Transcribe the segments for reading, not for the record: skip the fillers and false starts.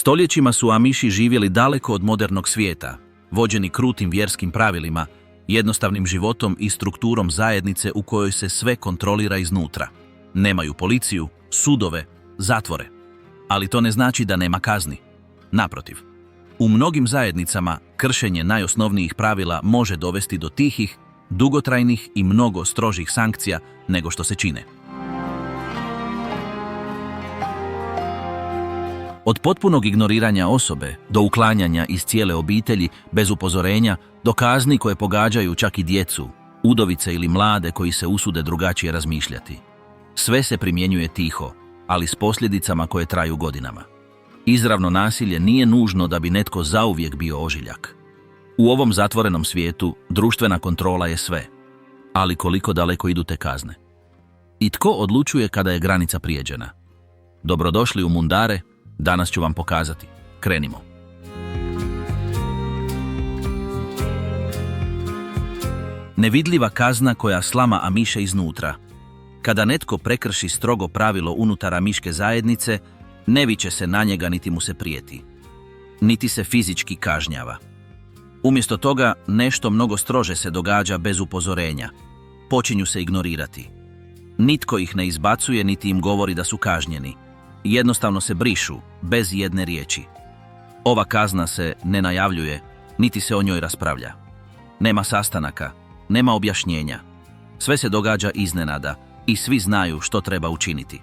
Stoljećima su Amiši živjeli daleko od modernog svijeta, vođeni krutim vjerskim pravilima, jednostavnim životom i strukturom zajednice u kojoj se sve kontrolira iznutra. Nemaju policiju, sudove, zatvore. Ali to ne znači da nema kazni. Naprotiv, u mnogim zajednicama kršenje najosnovnijih pravila može dovesti do tihih, dugotrajnih i mnogo strožih sankcija nego što se čine. Od potpunog ignoriranja osobe do uklanjanja iz cijele obitelji bez upozorenja do kazni koje pogađaju čak i djecu, udovice ili mlade koji se usude drugačije razmišljati. Sve se primjenjuje tiho, ali s posljedicama koje traju godinama. Izravno nasilje nije nužno da bi netko zauvijek bio ožiljak. U ovom zatvorenom svijetu društvena kontrola je sve, ali koliko daleko idu te kazne? I tko odlučuje kada je granica prijeđena? Dobrodošli u Mundare, danas ću vam pokazati. Krenimo. Nevidljiva kazna koja slama Amiše iznutra. Kada netko prekrši strogo pravilo unutar Amiške zajednice, ne viče se na njega niti mu se prijeti. Niti se fizički kažnjava. Umjesto toga nešto mnogo strože se događa bez upozorenja. Počinju se ignorirati. Nitko ih ne izbacuje niti im govori da su kažnjeni. Jednostavno se brišu, bez jedne riječi. Ova kazna se ne najavljuje, niti se o njoj raspravlja. Nema sastanaka, nema objašnjenja. Sve se događa iznenada i svi znaju što treba učiniti.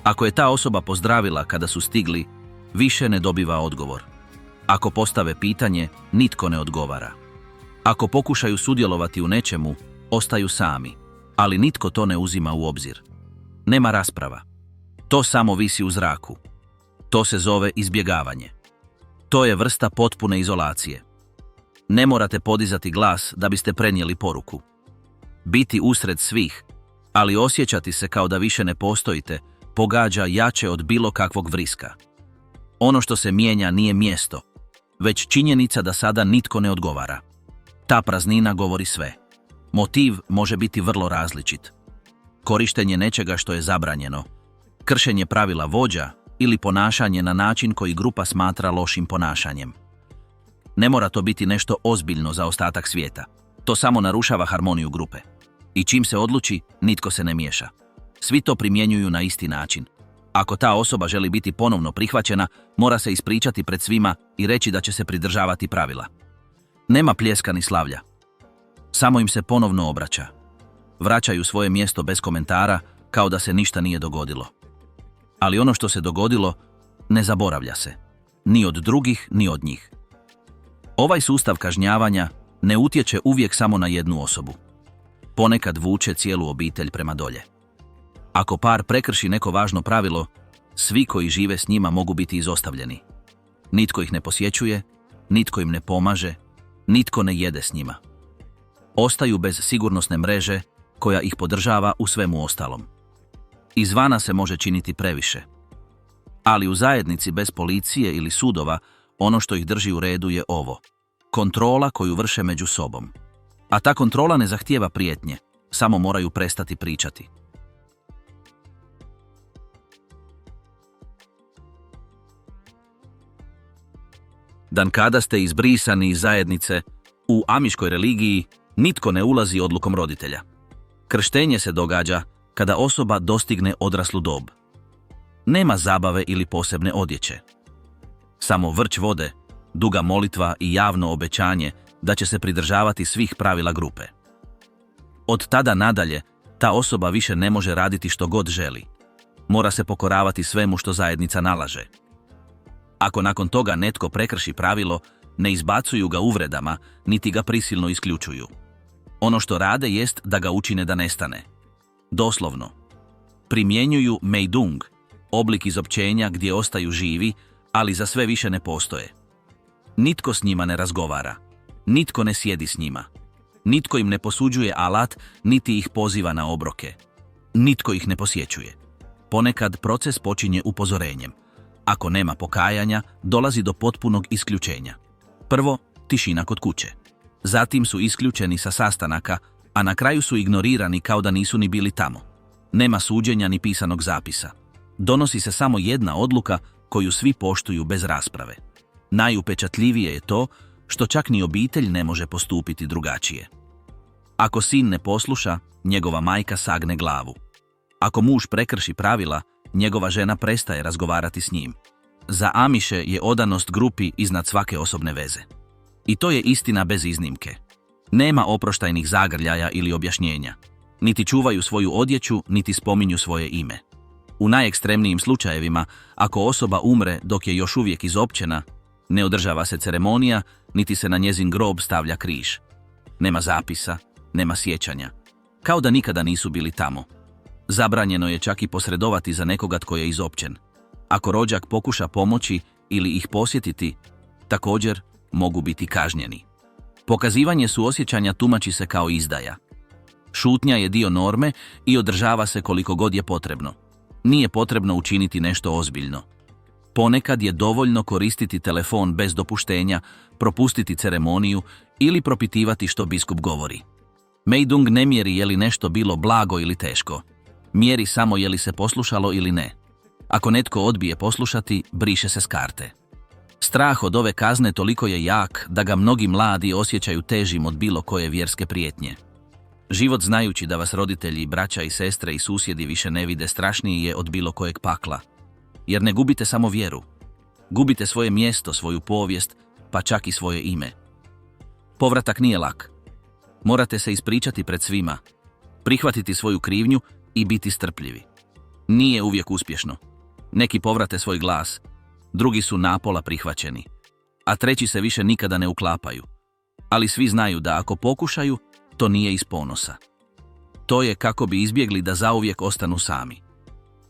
Ako je ta osoba pozdravila kada su stigli, više ne dobiva odgovor. Ako postave pitanje, nitko ne odgovara. Ako pokušaju sudjelovati u nečemu, ostaju sami, ali nitko to ne uzima u obzir. Nema rasprava. To samo visi u zraku. To se zove izbjegavanje. To je vrsta potpune izolacije. Ne morate podizati glas da biste prenijeli poruku. Biti usred svih, ali osjećati se kao da više ne postojite, pogađa jače od bilo kakvog vriska. Ono što se mijenja nije mjesto, već činjenica da sada nitko ne odgovara. Ta praznina govori sve. Motiv može biti vrlo različit. Korištenje nečega što je zabranjeno, kršenje pravila vođa ili ponašanje na način koji grupa smatra lošim ponašanjem. Ne mora to biti nešto ozbiljno za ostatak svijeta. To samo narušava harmoniju grupe. I čim se odluči, nitko se ne miješa. Svi to primjenjuju na isti način. Ako ta osoba želi biti ponovno prihvaćena, mora se ispričati pred svima i reći da će se pridržavati pravila. Nema pljeska ni slavlja. Samo im se ponovno obraća. Vraćaju svoje mjesto bez komentara, kao da se ništa nije dogodilo. Ali ono što se dogodilo, ne zaboravlja se. Ni od drugih, ni od njih. Ovaj sustav kažnjavanja ne utječe uvijek samo na jednu osobu. Ponekad vuče cijelu obitelj prema dolje. Ako par prekrši neko važno pravilo, svi koji žive s njima mogu biti izostavljeni. Nitko ih ne posjećuje, nitko im ne pomaže, nitko ne jede s njima. Ostaju bez sigurnosne mreže koja ih podržava u svemu ostalom. Izvana se može činiti previše. Ali u zajednici bez policije ili sudova, ono što ih drži u redu je ovo. Kontrola koju vrše među sobom. A ta kontrola ne zahtijeva prijetnje, samo moraju prestati pričati. Dan kada ste izbrisani iz zajednice, u amiškoj religiji nitko ne ulazi odlukom roditelja. Krštenje se događa kada osoba dostigne odraslu dob. Nema zabave ili posebne odjeće. Samo vrč vode, duga molitva i javno obećanje da će se pridržavati svih pravila grupe. Od tada nadalje, ta osoba više ne može raditi što god želi. Mora se pokoravati svemu što zajednica nalaže. Ako nakon toga netko prekrši pravilo, ne izbacuju ga uvredama, niti ga prisilno isključuju. Ono što rade jest da ga učine da nestane. Doslovno. Primjenjuju meidung, oblik izopćenja gdje ostaju živi, ali za sve više ne postoje. Nitko s njima ne razgovara. Nitko ne sjedi s njima. Nitko im ne posuđuje alat, niti ih poziva na obroke. Nitko ih ne posjećuje. Ponekad proces počinje upozorenjem. Ako nema pokajanja, dolazi do potpunog isključenja. Prvo, tišina kod kuće. Zatim su isključeni sa sastanaka, a na kraju su ignorirani kao da nisu ni bili tamo. Nema suđenja ni pisanog zapisa. Donosi se samo jedna odluka koju svi poštuju bez rasprave. Najupečatljivije je to što čak ni obitelj ne može postupiti drugačije. Ako sin ne posluša, njegova majka sagne glavu. Ako muž prekrši pravila, njegova žena prestaje razgovarati s njim. Za Amiše je odanost grupi iznad svake osobne veze. I to je istina bez iznimke. Nema oproštajnih zagrljaja ili objašnjenja. Niti čuvaju svoju odjeću, niti spominju svoje ime. U najekstremnijim slučajevima, ako osoba umre dok je još uvijek izopćena, ne održava se ceremonija, niti se na njezin grob stavlja križ. Nema zapisa, nema sjećanja. Kao da nikada nisu bili tamo. Zabranjeno je čak i posredovati za nekoga tko je izopćen. Ako rođak pokuša pomoći ili ih posjetiti, također mogu biti kažnjeni. Pokazivanje suosjećanja tumači se kao izdaja. Šutnja je dio norme i održava se koliko god je potrebno. Nije potrebno učiniti nešto ozbiljno. Ponekad je dovoljno koristiti telefon bez dopuštenja, propustiti ceremoniju ili propitivati što biskup govori. Meidung ne mjeri je li nešto bilo blago ili teško. Mjeri samo je li se poslušalo ili ne. Ako netko odbije poslušati, briše se s karte. Strah od ove kazne toliko je jak da ga mnogi mladi osjećaju težim od bilo koje vjerske prijetnje. Život znajući da vas roditelji, braća i sestre i susjedi više ne vide strašniji je od bilo kojeg pakla. Jer ne gubite samo vjeru. Gubite svoje mjesto, svoju povijest, pa čak i svoje ime. Povratak nije lak. Morate se ispričati pred svima, prihvatiti svoju krivnju i biti strpljivi. Nije uvijek uspješno. Neki povrate svoj glas, drugi su napola prihvaćeni, a treći se više nikada ne uklapaju. Ali svi znaju da ako pokušaju, to nije iz ponosa. To je kako bi izbjegli da zauvijek ostanu sami.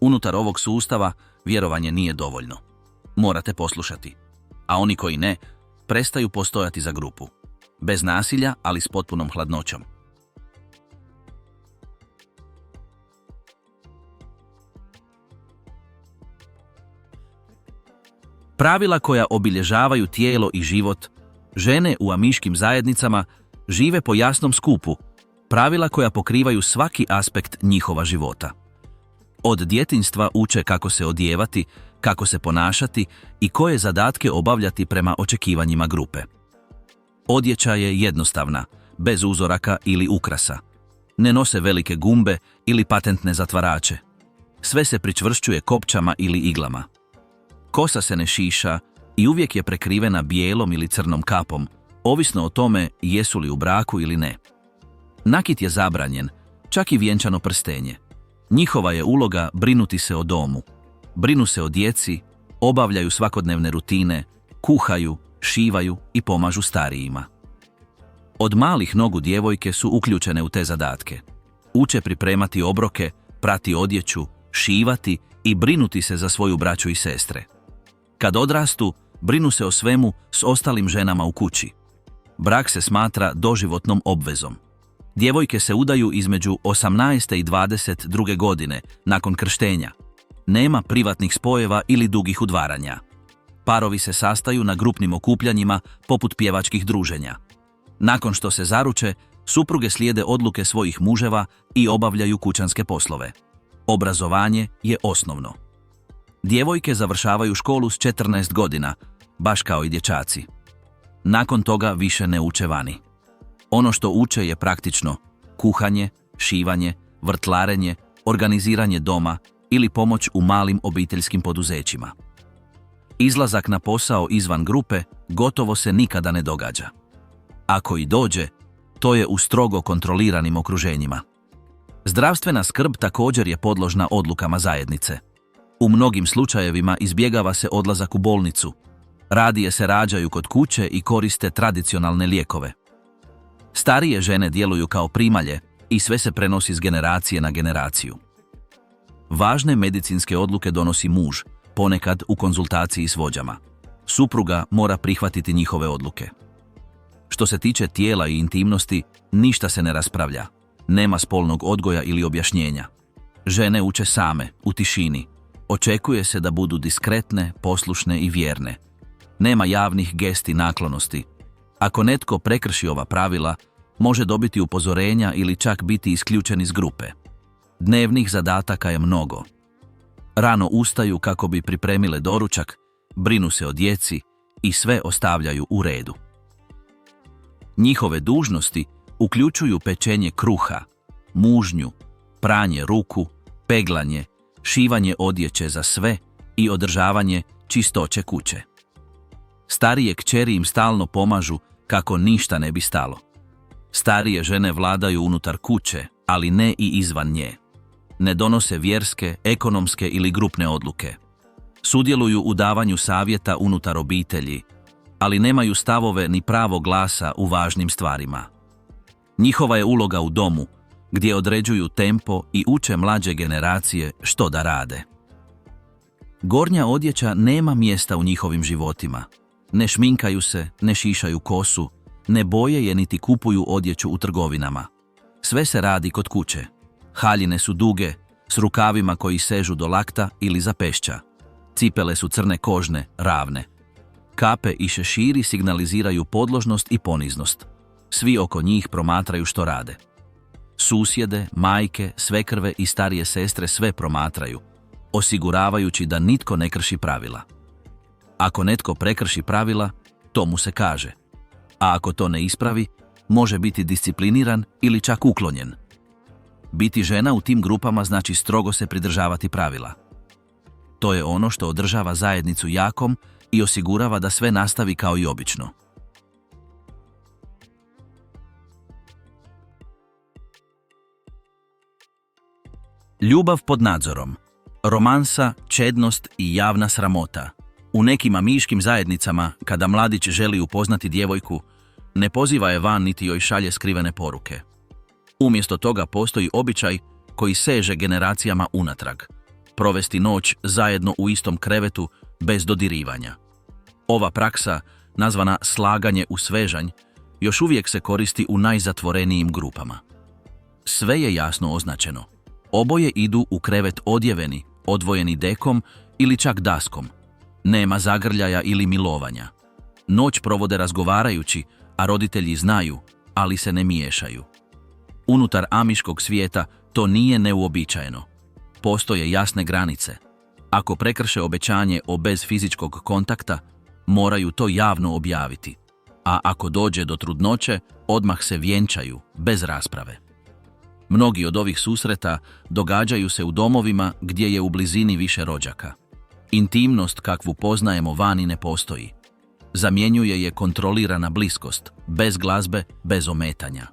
Unutar ovog sustava vjerovanje nije dovoljno. Morate poslušati. A oni koji ne, prestaju postojati za grupu. Bez nasilja, ali s potpunom hladnoćom. Pravila koja obilježavaju tijelo i život, žene u amiškim zajednicama žive po jasnom skupu, pravila koja pokrivaju svaki aspekt njihova života. Od djetinjstva uče kako se odijevati, kako se ponašati i koje zadatke obavljati prema očekivanjima grupe. Odjeća je jednostavna, bez uzoraka ili ukrasa. Ne nose velike gumbe ili patentne zatvarače. Sve se pričvršćuje kopčama ili iglama. Kosa se ne šiša i uvijek je prekrivena bijelom ili crnom kapom, ovisno o tome jesu li u braku ili ne. Nakit je zabranjen, čak i vjenčano prstenje. Njihova je uloga brinuti se o domu. Brinu se o djeci, obavljaju svakodnevne rutine, kuhaju, šivaju i pomažu starijima. Od malih nogu djevojke su uključene u te zadatke. Uče pripremati obroke, prati odjeću, šivati i brinuti se za svoju braću i sestre. Kad odrastu, brinu se o svemu s ostalim ženama u kući. Brak se smatra doživotnom obvezom. Djevojke se udaju između 18. i 22. godine, nakon krštenja. Nema privatnih spojeva ili dugih udvaranja. Parovi se sastaju na grupnim okupljanjima poput pjevačkih druženja. Nakon što se zaruče, supruge slijede odluke svojih muževa i obavljaju kućanske poslove. Obrazovanje je osnovno. Djevojke završavaju školu s 14 godina, baš kao i dječaci. Nakon toga više ne uče vani. Ono što uče je praktično kuhanje, šivanje, vrtlarenje, organiziranje doma ili pomoć u malim obiteljskim poduzećima. Izlazak na posao izvan grupe gotovo se nikada ne događa. Ako i dođe, to je u strogo kontroliranim okruženjima. Zdravstvena skrb također je podložna odlukama zajednice. U mnogim slučajevima izbjegava se odlazak u bolnicu. Radije se rađaju kod kuće i koriste tradicionalne lijekove. Starije žene djeluju kao primalje i sve se prenosi s generacije na generaciju. Važne medicinske odluke donosi muž, ponekad u konzultaciji s vođama. Supruga mora prihvatiti njihove odluke. Što se tiče tijela i intimnosti, ništa se ne raspravlja. Nema spolnog odgoja ili objašnjenja. Žene uče same, u tišini. Očekuje se da budu diskretne, poslušne i vjerne. Nema javnih gesti naklonosti. Ako netko prekrši ova pravila, može dobiti upozorenja ili čak biti isključen iz grupe. Dnevnih zadataka je mnogo. Rano ustaju kako bi pripremile doručak, brinu se o djeci i sve ostavljaju u redu. Njihove dužnosti uključuju pečenje kruha, mužnju, pranje ruku, peglanje, šivanje odjeće za sve i održavanje čistoće kuće. Starije kćeri im stalno pomažu kako ništa ne bi stalo. Starije žene vladaju unutar kuće, ali ne i izvan nje. Ne donose vjerske, ekonomske ili grupne odluke. Sudjeluju u davanju savjeta unutar obitelji, ali nemaju stavove ni pravo glasa u važnim stvarima. Njihova je uloga u domu, gdje određuju tempo i uče mlađe generacije što da rade. Gornja odjeća nema mjesta u njihovim životima. Ne šminkaju se, ne šišaju kosu, ne boje je niti kupuju odjeću u trgovinama. Sve se radi kod kuće. Haljine su duge, s rukavima koji sežu do lakta ili zapešća. Cipele su crne kožne, ravne. Kape i šeširi signaliziraju podložnost i poniznost. Svi oko njih promatraju što rade. Susjede, majke, svekrve i starije sestre sve promatraju, osiguravajući da nitko ne krši pravila. Ako netko prekrši pravila, to mu se kaže. A ako to ne ispravi, može biti discipliniran ili čak uklonjen. Biti žena u tim grupama znači strogo se pridržavati pravila. To je ono što održava zajednicu jakom i osigurava da sve nastavi kao i obično. Ljubav pod nadzorom. Romansa, čednost i javna sramota. U nekim amiškim zajednicama, kada mladić želi upoznati djevojku, ne poziva je van niti joj šalje skrivene poruke. Umjesto toga postoji običaj koji seže generacijama unatrag. Provesti noć zajedno u istom krevetu bez dodirivanja. Ova praksa, nazvana slaganje u svežanj, još uvijek se koristi u najzatvorenijim grupama. Sve je jasno označeno. Oboje idu u krevet odjeveni, odvojeni dekom ili čak daskom. Nema zagrljaja ili milovanja. Noć provode razgovarajući, a roditelji znaju, ali se ne miješaju. Unutar amiškog svijeta to nije neuobičajeno. Postoje jasne granice. Ako prekrše obećanje o bez fizičkog kontakta, moraju to javno objaviti. A ako dođe do trudnoće, odmah se vjenčaju, bez rasprave. Mnogi od ovih susreta događaju se u domovima gdje je u blizini više rođaka. Intimnost kakvu poznajemo vani ne postoji. Zamjenjuje je kontrolirana bliskost, bez glazbe, bez ometanja.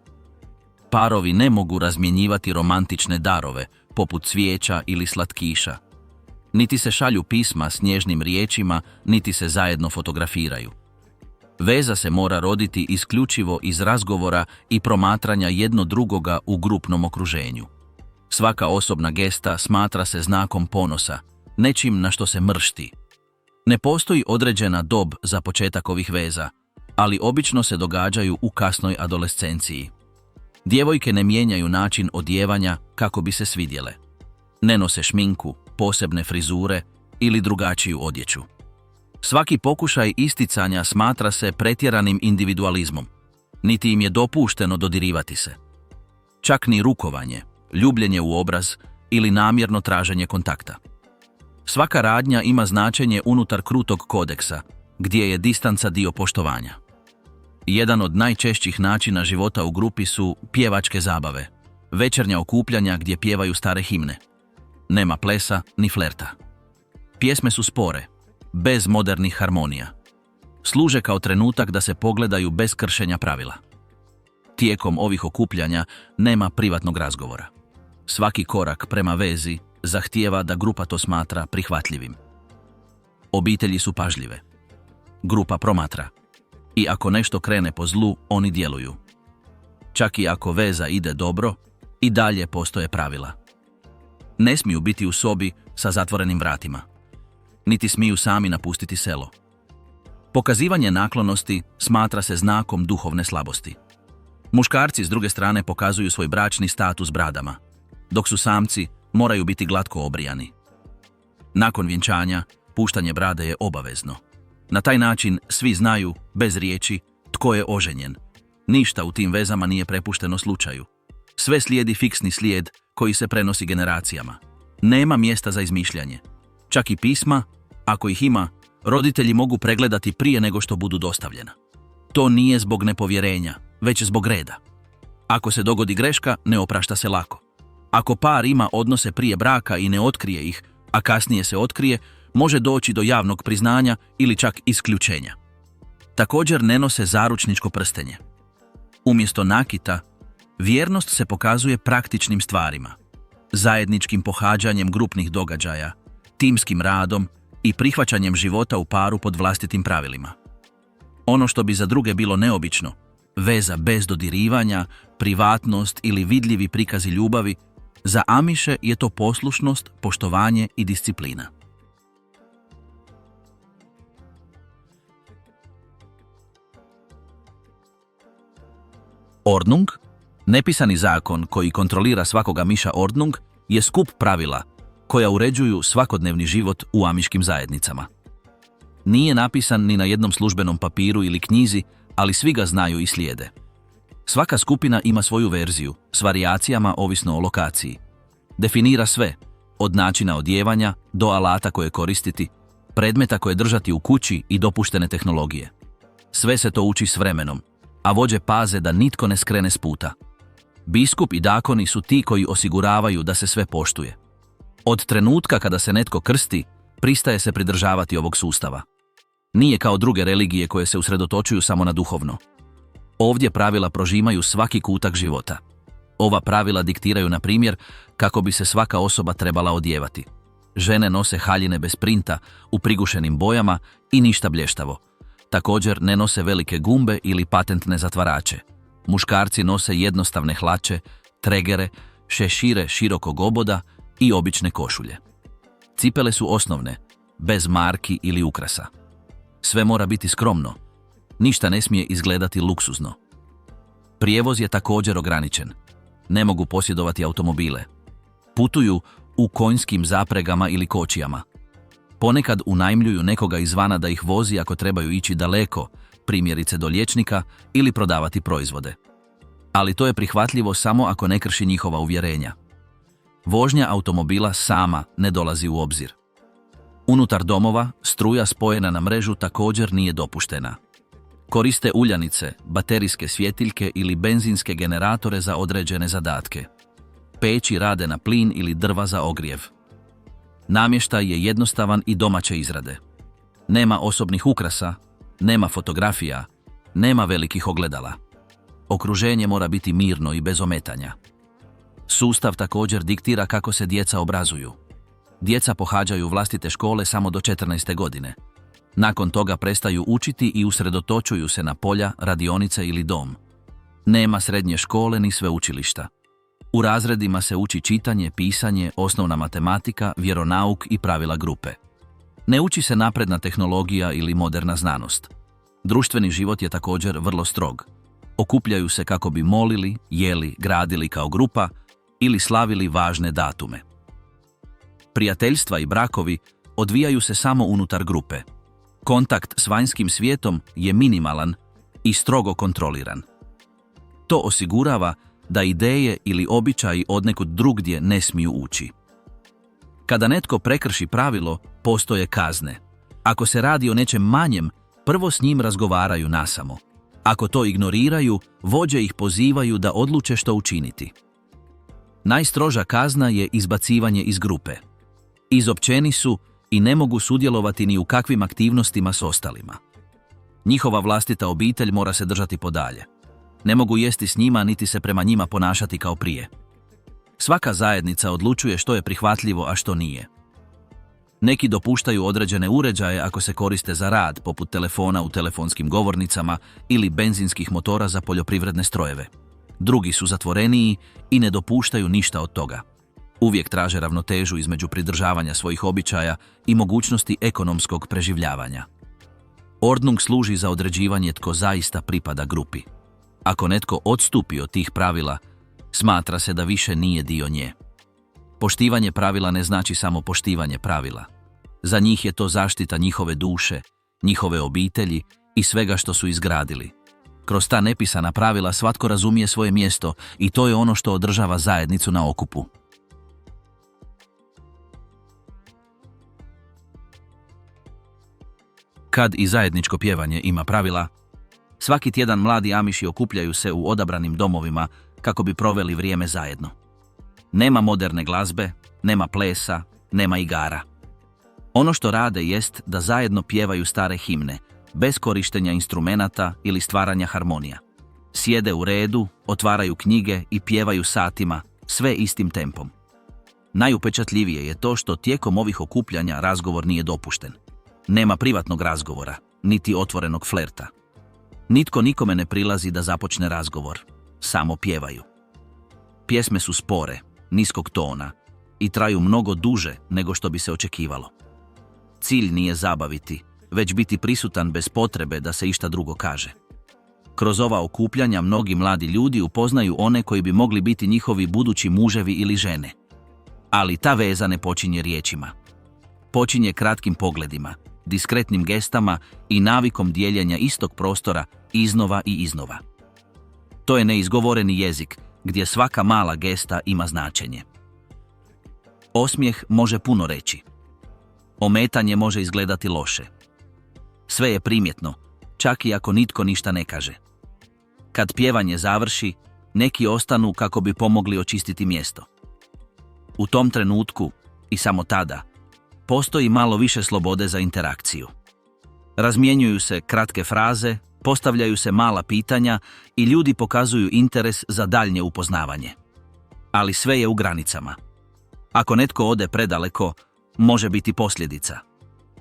Parovi ne mogu razmjenjivati romantične darove, poput cvijeća ili slatkiša. Niti se šalju pisma s nježnim riječima, niti se zajedno fotografiraju. Veza se mora roditi isključivo iz razgovora i promatranja jedno drugoga u grupnom okruženju. Svaka osobna gesta smatra se znakom ponosa, nečim na što se mršti. Ne postoji određena dob za početak ovih veza, ali obično se događaju u kasnoj adolescenciji. Djevojke ne mijenjaju način odijevanja kako bi se svidjele. Ne nose šminku, posebne frizure ili drugačiju odjeću. Svaki pokušaj isticanja smatra se pretjeranim individualizmom. Niti im je dopušteno dodirivati se. Čak ni rukovanje, ljubljenje u obraz ili namjerno traženje kontakta. Svaka radnja ima značenje unutar krutog kodeksa, gdje je distanca dio poštovanja. Jedan od najčešćih načina života u grupi su pjevačke zabave, večernja okupljanja gdje pjevaju stare himne. Nema plesa ni flerta. Pjesme su spore, bez modernih harmonija. Služe kao trenutak da se pogledaju bez kršenja pravila. Tijekom ovih okupljanja nema privatnog razgovora. Svaki korak prema vezi zahtijeva da grupa to smatra prihvatljivim. Obitelji su pažljive. Grupa promatra. I ako nešto krene po zlu, oni djeluju. Čak i ako veza ide dobro, i dalje postoje pravila. Ne smiju biti u sobi sa zatvorenim vratima. Niti smiju sami napustiti selo. Pokazivanje naklonosti smatra se znakom duhovne slabosti. Muškarci s druge strane pokazuju svoj bračni status bradama, dok su samci moraju biti glatko obrijani. Nakon vjenčanja, puštanje brade je obavezno. Na taj način svi znaju, bez riječi, tko je oženjen. Ništa u tim vezama nije prepušteno slučaju. Sve slijedi fiksni slijed koji se prenosi generacijama. Nema mjesta za izmišljanje. Čak i pisma, ako ih ima, roditelji mogu pregledati prije nego što budu dostavljena. To nije zbog nepovjerenja, već zbog reda. Ako se dogodi greška, ne oprašta se lako. Ako par ima odnose prije braka i ne otkrije ih, a kasnije se otkrije, može doći do javnog priznanja ili čak isključenja. Također ne nose zaručničko prstenje. Umjesto nakita, vjernost se pokazuje praktičnim stvarima, zajedničkim pohađanjem grupnih događaja, timskim radom i prihvaćanjem života u paru pod vlastitim pravilima. Ono što bi za druge bilo neobično, veza bez dodirivanja, privatnost ili vidljivi prikazi ljubavi, za Amiše je to poslušnost, poštovanje i disciplina. Ordnung, nepisani zakon koji kontrolira svakoga Amiša Ordnung, je skup pravila koja uređuju svakodnevni život u amiškim zajednicama. Nije napisan ni na jednom službenom papiru ili knjizi, ali svi ga znaju i slijede. Svaka skupina ima svoju verziju, s varijacijama ovisno o lokaciji. Definira sve, od načina odjevanja do alata koje koristiti, predmeta koje držati u kući i dopuštene tehnologije. Sve se to uči s vremenom, a vođe paze da nitko ne skrene s puta. Biskup i dakoni su ti koji osiguravaju da se sve poštuje. Od trenutka kada se netko krsti, pristaje se pridržavati ovog sustava. Nije kao druge religije koje se usredotočuju samo na duhovno. Ovdje pravila prožimaju svaki kutak života. Ova pravila diktiraju, na primjer, kako bi se svaka osoba trebala odjevati. Žene nose haljine bez printa, u prigušenim bojama i ništa blještavo. Također ne nose velike gumbe ili patentne zatvarače. Muškarci nose jednostavne hlače, tregere, šešire širokog oboda i obične košulje. Cipele su osnovne, bez marki ili ukrasa. Sve mora biti skromno. Ništa ne smije izgledati luksuzno. Prijevoz je također ograničen. Ne mogu posjedovati automobile. Putuju u konjskim zapregama ili kočijama. Ponekad unajmljuju nekoga izvana da ih vozi ako trebaju ići daleko, primjerice do liječnika ili prodavati proizvode. Ali to je prihvatljivo samo ako ne krši njihova uvjerenja. Vožnja automobila sama ne dolazi u obzir. Unutar domova struja spojena na mrežu također nije dopuštena. Koriste uljanice, baterijske svjetiljke ili benzinske generatore za određene zadatke. Peći rade na plin ili drva za ogrjev. Namještaj je jednostavan i domaće izrade. Nema osobnih ukrasa, nema fotografija, nema velikih ogledala. Okruženje mora biti mirno i bez ometanja. Sustav također diktira kako se djeca obrazuju. Djeca pohađaju vlastite škole samo do 14. godine. Nakon toga prestaju učiti i usredotočuju se na polja, radionice ili dom. Nema srednje škole ni sveučilišta. U razredima se uči čitanje, pisanje, osnovna matematika, vjeronauk i pravila grupe. Ne uči se napredna tehnologija ili moderna znanost. Društveni život je također vrlo strog. Okupljaju se kako bi molili, jeli, gradili kao grupa ili slavili važne datume. Prijateljstva i brakovi odvijaju se samo unutar grupe. Kontakt s vanjskim svijetom je minimalan i strogo kontroliran. To osigurava da ideje ili običaji odnekud drugdje ne smiju ući. Kada netko prekrši pravilo, postoje kazne. Ako se radi o nečem manjem, prvo s njim razgovaraju nasamo. Ako to ignoriraju, vođe ih pozivaju da odluče što učiniti. Najstroža kazna je izbacivanje iz grupe. Izopćeni su i ne mogu sudjelovati ni u kakvim aktivnostima s ostalima. Njihova vlastita obitelj mora se držati podalje. Ne mogu jesti s njima niti se prema njima ponašati kao prije. Svaka zajednica odlučuje što je prihvatljivo, a što nije. Neki dopuštaju određene uređaje ako se koriste za rad, poput telefona u telefonskim govornicama ili benzinskih motora za poljoprivredne strojeve. Drugi su zatvoreniji i ne dopuštaju ništa od toga. Uvijek traže ravnotežu između pridržavanja svojih običaja i mogućnosti ekonomskog preživljavanja. Ordnung služi za određivanje tko zaista pripada grupi. Ako netko odstupi od tih pravila, smatra se da više nije dio nje. Poštivanje pravila ne znači samo poštivanje pravila. Za njih je to zaštita njihove duše, njihove obitelji i svega što su izgradili. Kroz ta nepisana pravila svatko razumije svoje mjesto i to je ono što održava zajednicu na okupu. Kad i zajedničko pjevanje ima pravila, svaki tjedan mladi Amiši okupljaju se u odabranim domovima kako bi proveli vrijeme zajedno. Nema moderne glazbe, nema plesa, nema igara. Ono što rade jest da zajedno pjevaju stare himne, bez korištenja instrumenata ili stvaranja harmonija. Sjede u redu, otvaraju knjige i pjevaju satima, sve istim tempom. Najupečatljivije je to što tijekom ovih okupljanja razgovor nije dopušten. Nema privatnog razgovora, niti otvorenog flerta. Nitko nikome ne prilazi da započne razgovor, samo pjevaju. Pjesme su spore, niskog tona i traju mnogo duže nego što bi se očekivalo. Cilj nije zabaviti, već biti prisutan bez potrebe da se išta drugo kaže. Kroz ova okupljanja mnogi mladi ljudi upoznaju one koji bi mogli biti njihovi budući muževi ili žene. Ali ta veza ne počinje riječima. Počinje kratkim pogledima, diskretnim gestama i navikom dijeljenja istog prostora iznova i iznova. To je neizgovoreni jezik gdje svaka mala gesta ima značenje. Osmijeh može puno reći. Ometanje može izgledati loše. Sve je primjetno, čak i ako nitko ništa ne kaže. Kad pjevanje završi, neki ostanu kako bi pomogli očistiti mjesto. U tom trenutku, i samo tada, postoji malo više slobode za interakciju. Razmjenjuju se kratke fraze, postavljaju se mala pitanja i ljudi pokazuju interes za daljnje upoznavanje. Ali sve je u granicama. Ako netko ode predaleko, može biti posljedica.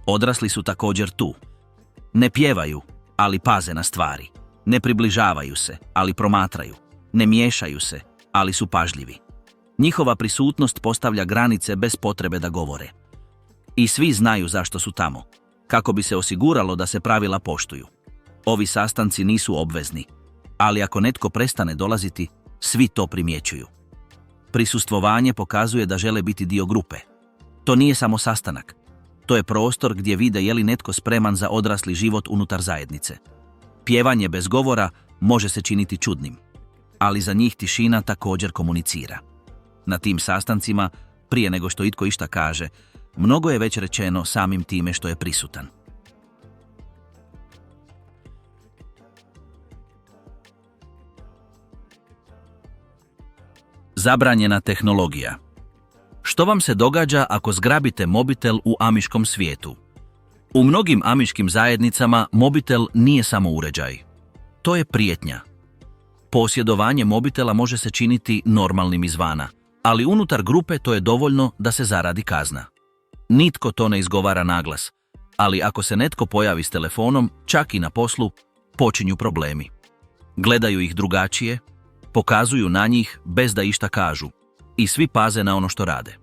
Odrasli su također tu. Ne pjevaju, ali paze na stvari. Ne približavaju se, ali promatraju. Ne miješaju se, ali su pažljivi. Njihova prisutnost postavlja granice bez potrebe da govore. I svi znaju zašto su tamo, kako bi se osiguralo da se pravila poštuju. Ovi sastanci nisu obvezni, ali ako netko prestane dolaziti, svi to primjećuju. Prisustvovanje pokazuje da žele biti dio grupe. To nije samo sastanak. To je prostor gdje vide je li netko spreman za odrasli život unutar zajednice. Pjevanje bez govora može se činiti čudnim, ali za njih tišina također komunicira. Na tim sastancima, prije nego što itko išta kaže, mnogo je već rečeno samim time što je prisutan. Zabranjena tehnologija. Što vam se događa ako zgrabite mobitel u amiškom svijetu? U mnogim amiškim zajednicama mobitel nije samo uređaj. To je prijetnja. Posjedovanje mobitela može se činiti normalnim izvana, ali unutar grupe to je dovoljno da se zaradi kazna. Nitko to ne izgovara naglas, ali ako se netko pojavi s telefonom, čak i na poslu, počinju problemi. Gledaju ih drugačije, pokazuju na njih bez da išta kažu i svi paze na ono što rade.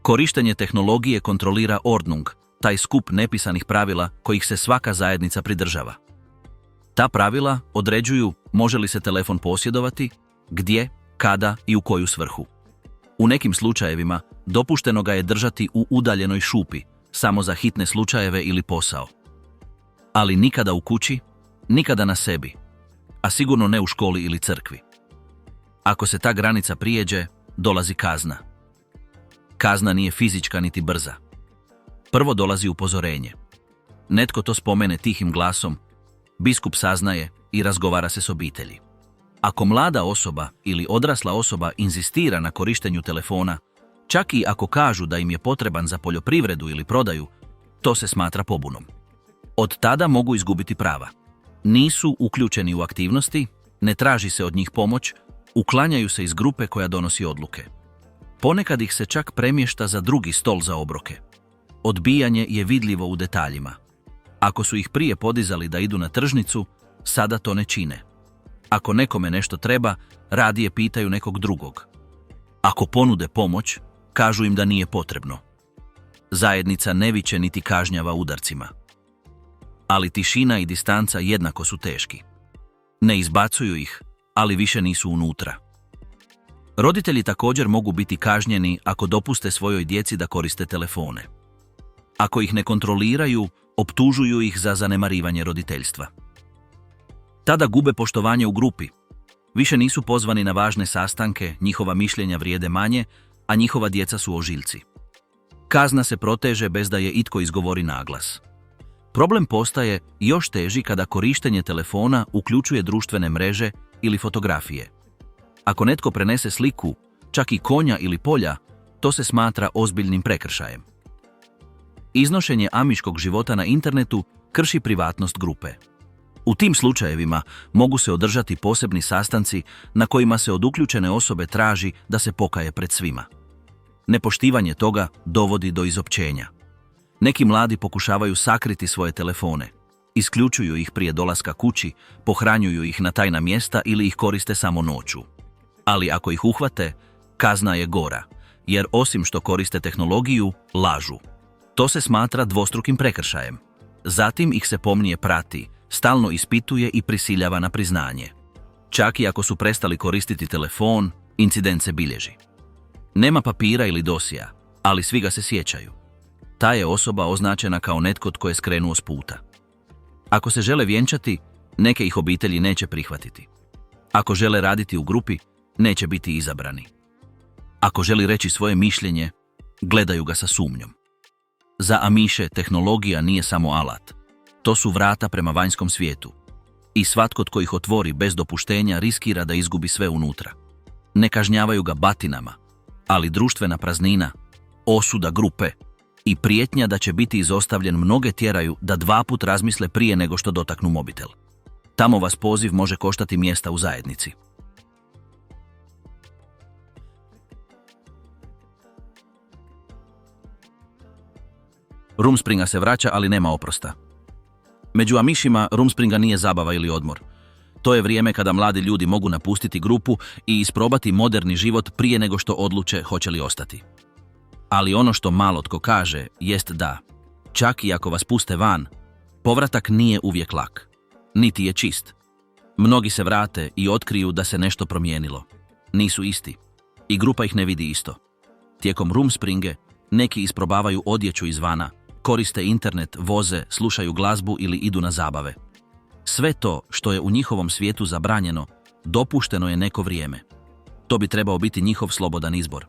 Korištenje tehnologije kontrolira ordnung, taj skup nepisanih pravila kojih se svaka zajednica pridržava. Ta pravila određuju može li se telefon posjedovati, gdje, kada i u koju svrhu. U nekim slučajevima dopušteno ga je držati u udaljenoj šupi, samo za hitne slučajeve ili posao. Ali nikada u kući, nikada na sebi, a sigurno ne u školi ili crkvi. Ako se ta granica prijeđe, dolazi kazna. Kazna nije fizička niti brza. Prvo dolazi upozorenje. Netko to spomene tihim glasom, biskup saznaje i razgovara se s obitelji. Ako mlada osoba ili odrasla osoba inzistira na korištenju telefona, čak i ako kažu da im je potreban za poljoprivredu ili prodaju, to se smatra pobunom. Od tada mogu izgubiti prava. Nisu uključeni u aktivnosti, ne traži se od njih pomoć, uklanjaju se iz grupe koja donosi odluke. Ponekad ih se čak premješta za drugi stol za obroke. Odbijanje je vidljivo u detaljima. Ako su ih prije podizali da idu na tržnicu, sada to ne čine. Ako nekome nešto treba, radije pitaju nekog drugog. Ako ponude pomoć, kažu im da nije potrebno. Zajednica ne viče niti kažnjava udarcima. Ali tišina i distanca jednako su teški. Ne izbacuju ih, ali više nisu unutra. Roditelji također mogu biti kažnjeni ako dopuste svojoj djeci da koriste telefone. Ako ih ne kontroliraju, optužuju ih za zanemarivanje roditeljstva. Tada gube poštovanje u grupi. Više nisu pozvani na važne sastanke, njihova mišljenja vrijede manje, a njihova djeca su ožiljci. Kazna se proteže bez da je itko izgovori naglas. Problem postaje još teži kada korištenje telefona uključuje društvene mreže ili fotografije. Ako netko prenese sliku, čak i konja ili polja, to se smatra ozbiljnim prekršajem. Iznošenje amiškog života na internetu krši privatnost grupe. U tim slučajevima mogu se održati posebni sastanci na kojima se od uključene osobe traži da se pokaje pred svima. Nepoštivanje toga dovodi do izopćenja. Neki mladi pokušavaju sakriti svoje telefone, isključuju ih prije dolaska kući, pohranjuju ih na tajna mjesta ili ih koriste samo noću. Ali ako ih uhvate, kazna je gora, jer osim što koriste tehnologiju, lažu. To se smatra dvostrukim prekršajem. Zatim ih se pomnije prati, stalno ispituje i prisiljava na priznanje. Čak i ako su prestali koristiti telefon, incident se bilježi. Nema papira ili dosija, ali svi ga se sjećaju. Ta je osoba označena kao netko tko je skrenuo s puta. Ako se žele vjenčati, neke ih obitelji neće prihvatiti. Ako žele raditi u grupi, neće biti izabrani. Ako želi reći svoje mišljenje, gledaju ga sa sumnjom. Za Amiše tehnologija nije samo alat. To su vrata prema vanjskom svijetu. I svatko tko ih otvori bez dopuštenja riskira da izgubi sve unutra. Ne kažnjavaju ga batinama, ali društvena praznina, osuda grupe i prijetnja da će biti izostavljen mnoge tjeraju da 2 put razmisle prije nego što dotaknu mobitel. Tamo vas poziv može koštati mjesta u zajednici. Rumspringa se vraća, ali nema oprosta. Među Amišima Rumspringa nije zabava ili odmor. To je vrijeme kada mladi ljudi mogu napustiti grupu i isprobati moderni život prije nego što odluče hoće li ostati. Ali ono što malo tko kaže jest da, čak i ako vas puste van, povratak nije uvijek lak. Niti je čist. Mnogi se vrate i otkriju da se nešto promijenilo. Nisu isti. I grupa ih ne vidi isto. Tijekom Rumspringe neki isprobavaju odjeću izvana, koriste internet, voze, slušaju glazbu ili idu na zabave. Sve to što je u njihovom svijetu zabranjeno, dopušteno je neko vrijeme. To bi trebao biti njihov slobodan izbor.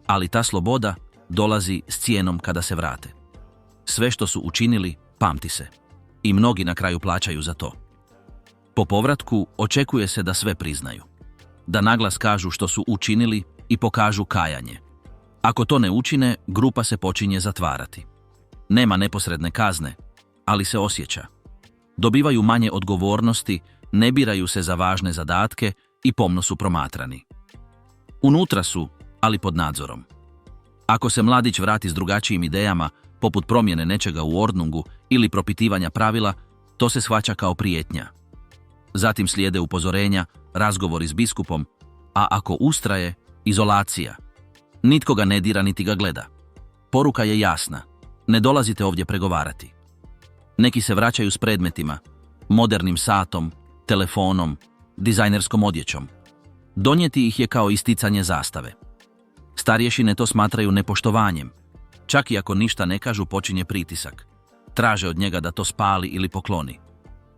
Ali ta sloboda dolazi s cijenom kada se vrate. Sve što su učinili, pamti se. I mnogi na kraju plaćaju za to. Po povratku očekuje se da sve priznaju. Da naglas kažu što su učinili i pokažu kajanje. Ako to ne učine, grupa se počinje zatvarati. Nema neposredne kazne, ali se osjeća. Dobivaju manje odgovornosti, ne biraju se za važne zadatke i pomno su promatrani. Unutra su, ali pod nadzorom. Ako se mladić vrati s drugačijim idejama, poput promjene nečega u ordnungu ili propitivanja pravila, to se shvaća kao prijetnja. Zatim slijede upozorenja, razgovori s biskupom, a ako ustraje, izolacija. Nitko ga ne dira niti ga gleda. Poruka je jasna. Ne dolazite ovdje pregovarati. Neki se vraćaju s predmetima, modernim satom, telefonom, dizajnerskom odjećom. Donijeti ih je kao isticanje zastave. Starješine to smatraju nepoštovanjem. Čak i ako ništa ne kažu, počinje pritisak. Traže od njega da to spali ili pokloni.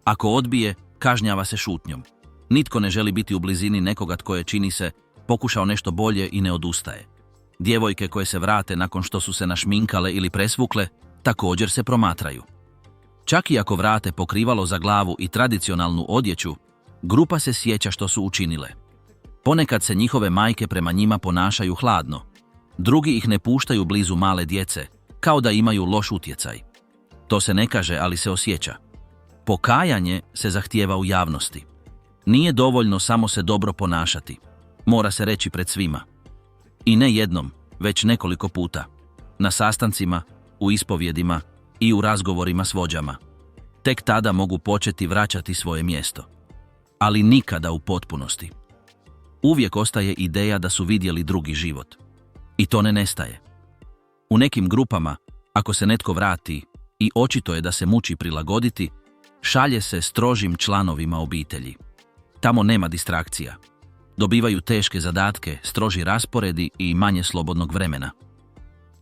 Ako odbije, kažnjava se šutnjom. Nitko ne želi biti u blizini nekoga tko je, čini se, pokušao nešto bolje i ne odustaje. Djevojke koje se vrate nakon što su se našminkale ili presvukle, također se promatraju. Čak i ako vrate pokrivalo za glavu i tradicionalnu odjeću, grupa se sjeća što su učinile. Ponekad se njihove majke prema njima ponašaju hladno. Drugi ih ne puštaju blizu male djece, kao da imaju loš utjecaj. To se ne kaže, ali se osjeća. Pokajanje se zahtijeva u javnosti. Nije dovoljno samo se dobro ponašati. Mora se reći pred svima. I ne jednom, već nekoliko puta. Na sastancima, u ispovjedima i u razgovorima s vođama. Tek tada mogu početi vraćati svoje mjesto. Ali nikada u potpunosti. Uvijek ostaje ideja da su vidjeli drugi život. I to ne nestaje. U nekim grupama, ako se netko vrati i očito je da se muči prilagoditi, šalje se strožim članovima obitelji. Tamo nema distrakcija. Dobivaju teške zadatke, stroži rasporedi i manje slobodnog vremena.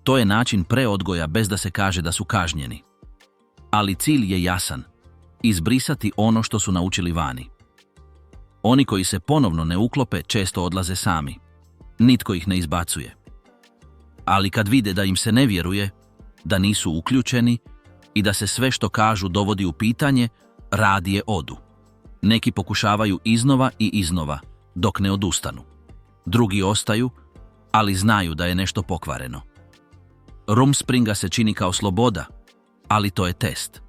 To je način preodgoja bez da se kaže da su kažnjeni. Ali cilj je jasan. Izbrisati ono što su naučili vani. Oni koji se ponovno ne uklope često odlaze sami. Nitko ih ne izbacuje. Ali kad vide da im se ne vjeruje, da nisu uključeni i da se sve što kažu dovodi u pitanje, radije odu. Neki pokušavaju iznova i iznova, dok ne odustanu. Drugi ostaju, ali znaju da je nešto pokvareno. Rumspringa se čini kao sloboda, ali to je test.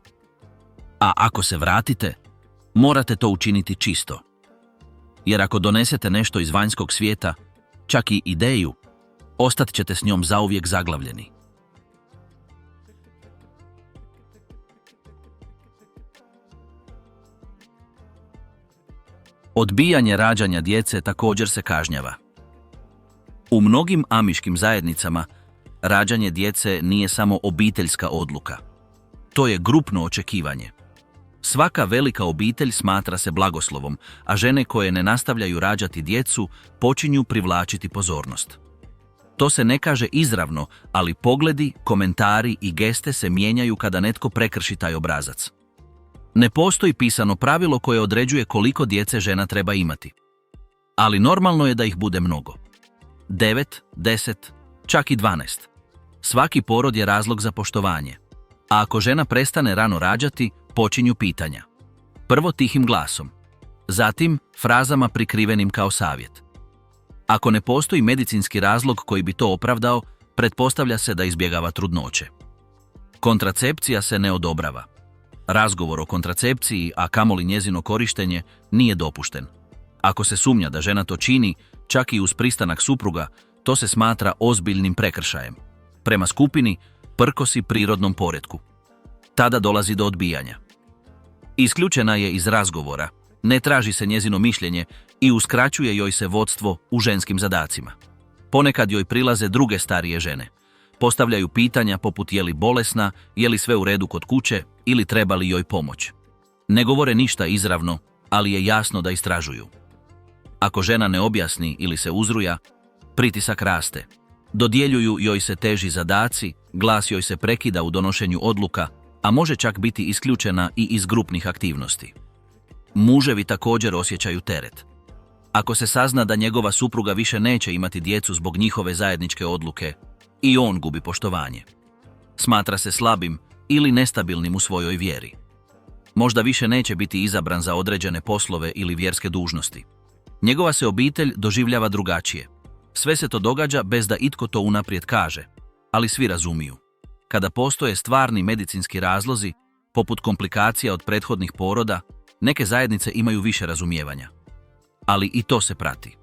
A ako se vratite, morate to učiniti čisto. Jer ako donesete nešto iz vanjskog svijeta, čak i ideju, ostat ćete s njom zauvijek zaglavljeni. Odbijanje rađanja djece također se kažnjava. U mnogim amiškim zajednicama rađanje djece nije samo obiteljska odluka. To je grupno očekivanje. Svaka velika obitelj smatra se blagoslovom, a žene koje ne nastavljaju rađati djecu počinju privlačiti pozornost. To se ne kaže izravno, ali pogledi, komentari i geste se mijenjaju kada netko prekrši taj obrazac. Ne postoji pisano pravilo koje određuje koliko djece žena treba imati. Ali normalno je da ih bude mnogo. 9, 10, čak i 12. Svaki porod je razlog za poštovanje. A ako žena prestane rano rađati, počinju pitanja. Prvo tihim glasom, zatim frazama prikrivenim kao savjet. Ako ne postoji medicinski razlog koji bi to opravdao, pretpostavlja se da izbjegava trudnoće. Kontracepcija se ne odobrava. Razgovor o kontracepciji, a kamoli njezino korištenje, nije dopušten. Ako se sumnja da žena to čini, čak i uz pristanak supruga, to se smatra ozbiljnim prekršajem. Prema skupini, prkosi prirodnom poretku. Tada dolazi do odbijanja. Isključena je iz razgovora, ne traži se njezino mišljenje i uskraćuje joj se vodstvo u ženskim zadacima. Ponekad joj prilaze druge starije žene. Postavljaju pitanja poput je li bolesna, je li sve u redu kod kuće ili treba li joj pomoć. Ne govore ništa izravno, ali je jasno da istražuju. Ako žena ne objasni ili se uzruja, pritisak raste. Dodjeljuju joj se teži zadaci, glas joj se prekida u donošenju odluka, a može čak biti isključena i iz grupnih aktivnosti. Muževi također osjećaju teret. Ako se sazna da njegova supruga više neće imati djecu zbog njihove zajedničke odluke, i on gubi poštovanje. Smatra se slabim ili nestabilnim u svojoj vjeri. Možda više neće biti izabran za određene poslove ili vjerske dužnosti. Njegova se obitelj doživljava drugačije. Sve se to događa bez da itko to unaprijed kaže, ali svi razumiju. Kada postoje stvarni medicinski razlozi, poput komplikacija od prethodnih poroda, neke zajednice imaju više razumijevanja. Ali i to se prati.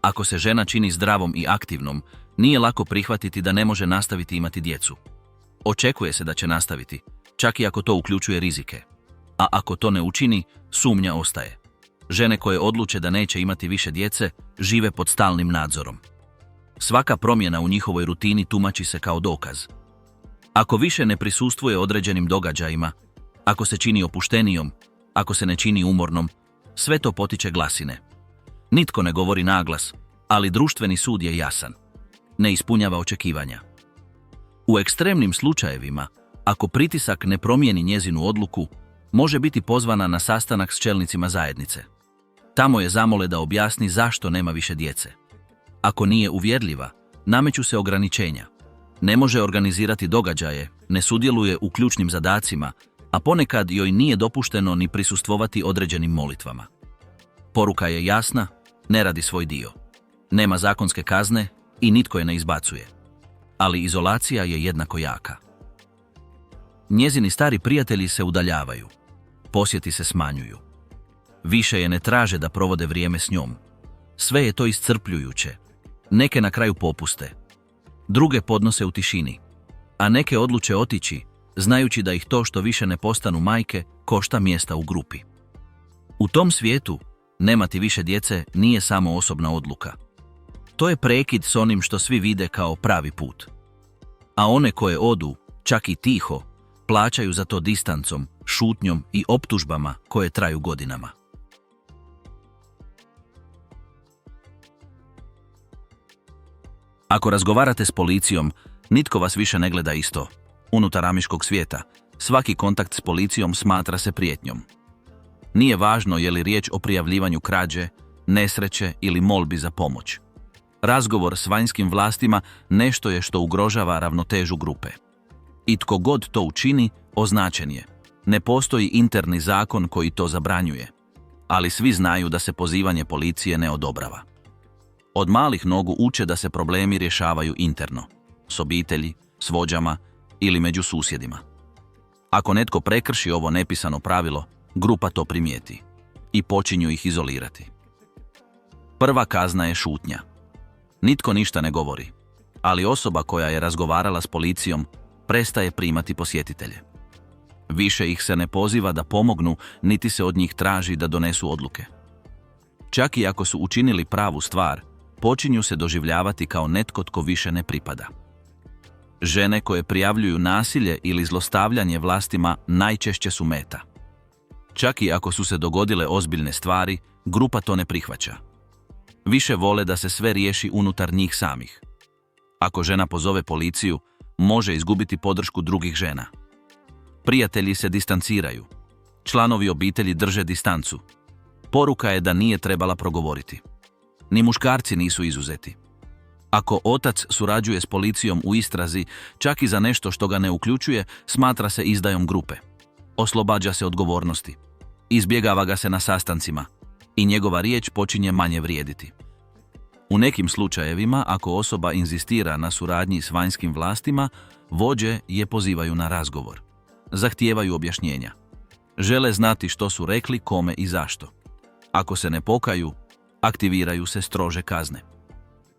Ako se žena čini zdravom i aktivnom, nije lako prihvatiti da ne može nastaviti imati djecu. Očekuje se da će nastaviti, čak i ako to uključuje rizike. A ako to ne učini, sumnja ostaje. Žene koje odluče da neće imati više djece, žive pod stalnim nadzorom. Svaka promjena u njihovoj rutini tumači se kao dokaz. Ako više ne prisustvuje određenim događajima, ako se čini opuštenijom, ako se ne čini umornom, sve to potiče glasine. Nitko ne govori naglas, ali društveni sud je jasan. Ne ispunjava očekivanja. U ekstremnim slučajevima, ako pritisak ne promijeni njezinu odluku, može biti pozvana na sastanak s čelnicima zajednice. Tamo je zamole da objasni zašto nema više djece. Ako nije uvjerljiva, nameću se ograničenja. Ne može organizirati događaje, ne sudjeluje u ključnim zadacima, a ponekad joj nije dopušteno ni prisustvovati određenim molitvama. Poruka je jasna, ne radi svoj dio. Nema zakonske kazne i nitko je ne izbacuje. Ali izolacija je jednako jaka. Njezini stari prijatelji se udaljavaju. Posjeti se smanjuju. Više je ne traže da provode vrijeme s njom. Sve je to iscrpljujuće. Neke na kraju popuste. Druge podnose u tišini. A neke odluče otići, znajući da ih to što više ne postanu majke košta mjesta u grupi. U tom svijetu, nemati više djece nije samo osobna odluka. To je prekid s onim što svi vide kao pravi put. A one koje odu, čak i tiho, plaćaju za to distancom, šutnjom i optužbama koje traju godinama. Ako razgovarate s policijom, nitko vas više ne gleda isto. Unutar amiškog svijeta, svaki kontakt s policijom smatra se prijetnjom. Nije važno je li riječ o prijavljivanju krađe, nesreće ili molbi za pomoć. Razgovor s vanjskim vlastima nešto je što ugrožava ravnotežu grupe. I tko god to učini, označen je. Ne postoji interni zakon koji to zabranjuje, ali svi znaju da se pozivanje policije ne odobrava. Od malih nogu uče da se problemi rješavaju interno, s obitelji, s vođama ili među susjedima. Ako netko prekrši ovo nepisano pravilo, grupa to primijeti i počinju ih izolirati. Prva kazna je šutnja. Nitko ništa ne govori, ali osoba koja je razgovarala s policijom prestaje primati posjetitelje. Više ih se ne poziva da pomognu, niti se od njih traži da donesu odluke. Čak i ako su učinili pravu stvar, počinju se doživljavati kao netko tko više ne pripada. Žene koje prijavljuju nasilje ili zlostavljanje vlastima najčešće su meta. Čak i ako su se dogodile ozbiljne stvari, grupa to ne prihvaća. Više vole da se sve riješi unutar njih samih. Ako žena pozove policiju, može izgubiti podršku drugih žena. Prijatelji se distanciraju. Članovi obitelji drže distancu. Poruka je da nije trebala progovoriti. Ni muškarci nisu izuzeti. Ako otac surađuje s policijom u istrazi, čak i za nešto što ga ne uključuje, smatra se izdajom grupe. Oslobađa se odgovornosti. Izbjegava ga se na sastancima i njegova riječ počinje manje vrijediti. U nekim slučajevima, ako osoba inzistira na suradnji s vanjskim vlastima, vođe je pozivaju na razgovor. Zahtijevaju objašnjenja. Žele znati što su rekli, kome i zašto. Ako se ne pokaju, aktiviraju se strože kazne.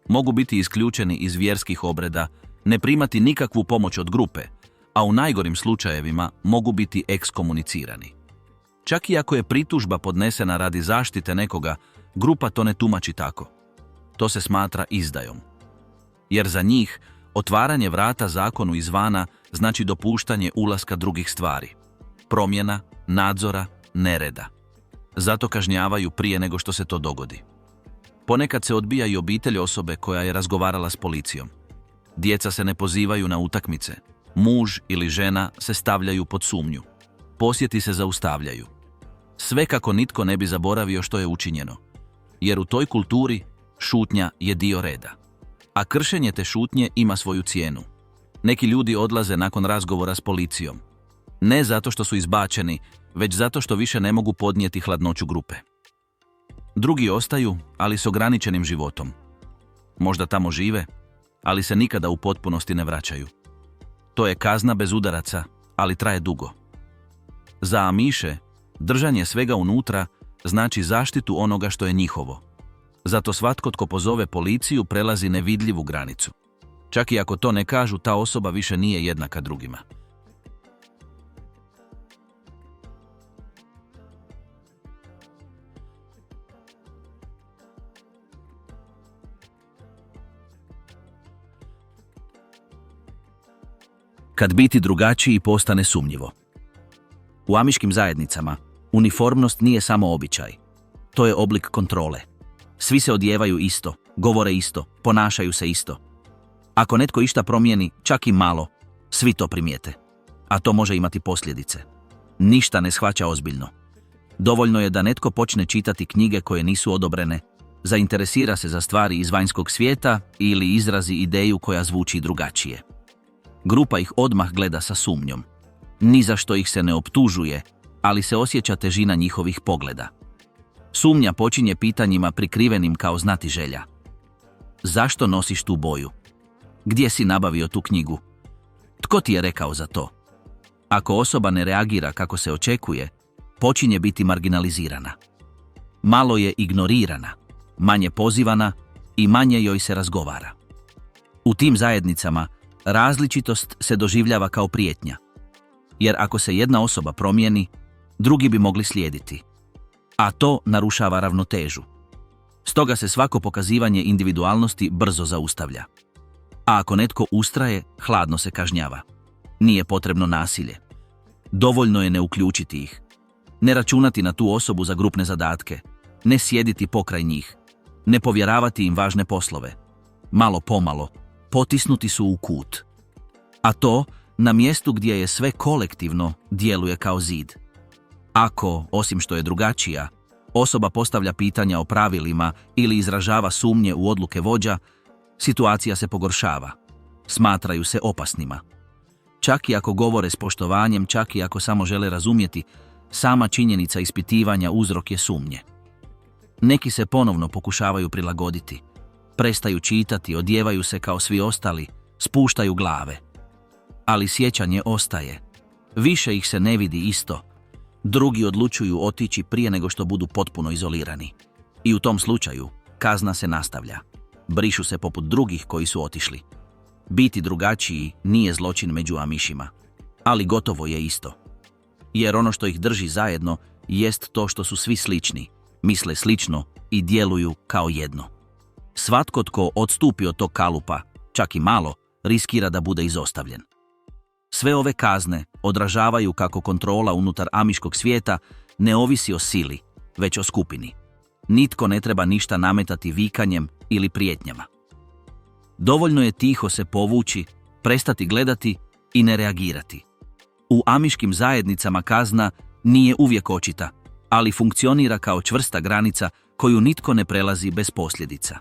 Mogu biti isključeni iz vjerskih obreda, ne primati nikakvu pomoć od grupe, a u najgorim slučajevima mogu biti ekskomunicirani. Čak i ako je pritužba podnesena radi zaštite nekoga, grupa to ne tumači tako. To se smatra izdajom. Jer za njih otvaranje vrata zakonu izvana znači dopuštanje ulaska drugih stvari, promjena, nadzora, nereda. Zato kažnjavaju prije nego što se to dogodi. Ponekad se odbija i obitelj osobe koja je razgovarala s policijom. Djeca se ne pozivaju na utakmice. Muž ili žena se stavljaju pod sumnju. Posjeti se zaustavljaju. Sve kako nitko ne bi zaboravio što je učinjeno. Jer u toj kulturi šutnja je dio reda. A kršenje te šutnje ima svoju cijenu. Neki ljudi odlaze nakon razgovora s policijom. Ne zato što su izbačeni, već zato što više ne mogu podnijeti hladnoću grupe. Drugi ostaju, ali s ograničenim životom. Možda tamo žive, ali se nikada u potpunosti ne vraćaju. To je kazna bez udaraca, ali traje dugo. Za Amiše, držanje svega unutra znači zaštitu onoga što je njihovo. Zato svatko tko pozove policiju prelazi nevidljivu granicu. Čak i ako to ne kažu, ta osoba više nije jednaka drugima. Kad biti drugačiji postane sumnjivo. U amiškim zajednicama uniformnost nije samo običaj. To je oblik kontrole. Svi se odijevaju isto, govore isto, ponašaju se isto. Ako netko išta promijeni, čak i malo, svi to primijete. A to može imati posljedice. Ništa ne shvaća ozbiljno. Dovoljno je da netko počne čitati knjige koje nisu odobrene, zainteresira se za stvari iz vanjskog svijeta ili izrazi ideju koja zvuči drugačije. Grupa ih odmah gleda sa sumnjom. Ni za što ih se ne optužuje, ali se osjeća težina njihovih pogleda. Sumnja počinje pitanjima prikrivenim kao znatiželja. Zašto nosiš tu boju? Gdje si nabavio tu knjigu? Tko ti je rekao za to? Ako osoba ne reagira kako se očekuje, počinje biti marginalizirana. Malo je ignorirana, manje pozivana i manje joj se razgovara. U tim zajednicama različitost se doživljava kao prijetnja. Jer ako se jedna osoba promijeni, drugi bi mogli slijediti. A to narušava ravnotežu. Stoga se svako pokazivanje individualnosti brzo zaustavlja. A ako netko ustraje, hladno se kažnjava. Nije potrebno nasilje. Dovoljno je ne uključiti ih. Ne računati na tu osobu za grupne zadatke. Ne sjediti pokraj njih. Ne povjeravati im važne poslove. Malo pomalo, potisnuti su u kut. A to na mjestu gdje je sve kolektivno djeluje kao zid. Ako, osim što je drugačija, osoba postavlja pitanja o pravilima ili izražava sumnje u odluke vođa, situacija se pogoršava. Smatraju se opasnima. Čak i ako govore s poštovanjem, čak i ako samo žele razumjeti, sama činjenica ispitivanja uzrok je sumnje. Neki se ponovno pokušavaju prilagoditi. Prestaju čitati, odjevaju se kao svi ostali, spuštaju glave. Ali sjećanje ostaje. Više ih se ne vidi isto. Drugi odlučuju otići prije nego što budu potpuno izolirani. I u tom slučaju kazna se nastavlja. Brišu se poput drugih koji su otišli. Biti drugačiji nije zločin među Amišima, ali gotovo je isto. Jer ono što ih drži zajedno jest to što su svi slični, misle slično i djeluju kao jedno. Svatko tko odstupi od tog kalupa, čak i malo, riskira da bude izostavljen. Sve ove kazne odražavaju kako kontrola unutar amiškog svijeta ne ovisi o sili, već o skupini. Nitko ne treba ništa nametati vikanjem ili prijetnjama. Dovoljno je tiho se povući, prestati gledati i ne reagirati. U amiškim zajednicama kazna nije uvijek očita, ali funkcionira kao čvrsta granica koju nitko ne prelazi bez posljedica.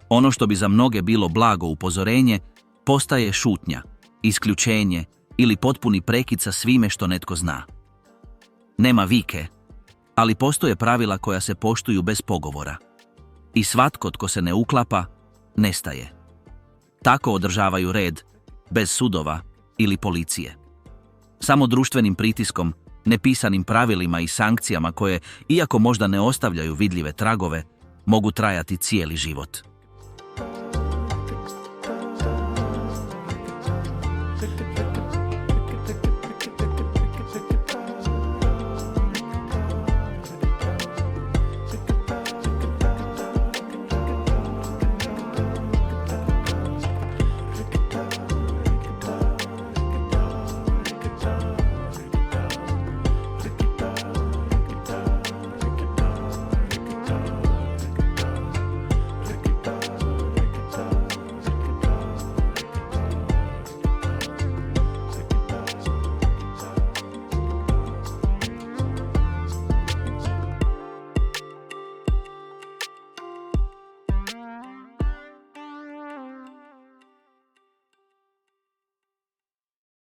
Ono što bi za mnoge bilo blago upozorenje, postaje šutnja, isključenje ili potpuni prekid sa svime što netko zna. Nema vike, ali postoje pravila koja se poštuju bez pogovora. I svatko tko se ne uklapa, nestaje. Tako održavaju red, bez sudova ili policije. Samo društvenim pritiskom, nepisanim pravilima i sankcijama koje, iako možda ne ostavljaju vidljive tragove, mogu trajati cijeli život.